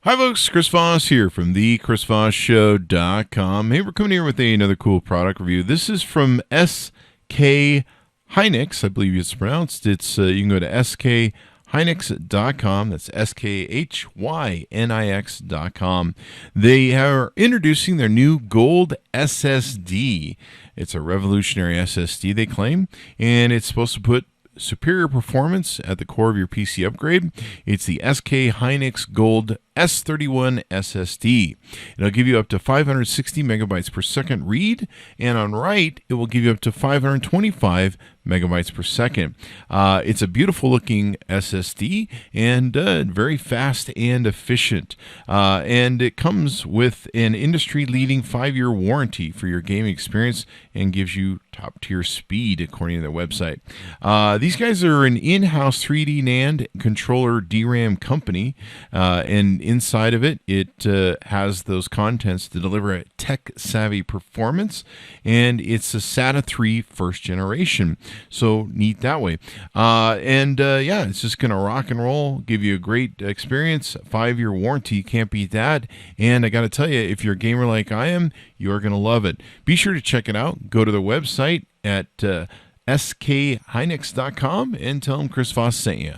Hi folks, Chris Voss here from the chrisvossshow.com. Hey, we're coming here with another cool product review. This is from SK Hynix, I believe it's pronounced. It's you can go to hynix.com. That's SKHYNIX.com. They are introducing their new Gold SSD. It's a revolutionary SSD, they claim, and it's supposed to put superior performance at the core of your PC upgrade. It's the SK Hynix Gold S31 SSD. It'll give you up to 560 megabytes per second read, and on write, it will give you up to 525 megabytes per second. It's a beautiful looking SSD and very fast and efficient. And it comes with an industry leading 5-year warranty for your gaming experience and gives you top tier speed according to their website. These guys are an in-house 3D NAND controller DRAM company, and inside of it, it has those contents to deliver a tech-savvy performance, and it's a SATA 3 first generation. So neat that way. Yeah, it's just going to rock and roll, give you a great experience. 5-year warranty, can't beat that. And I got to tell you, if you're a gamer like I am, you're going to love it. Be sure to check it out. Go to the website at skhynix.com and tell them Chris Voss sent you.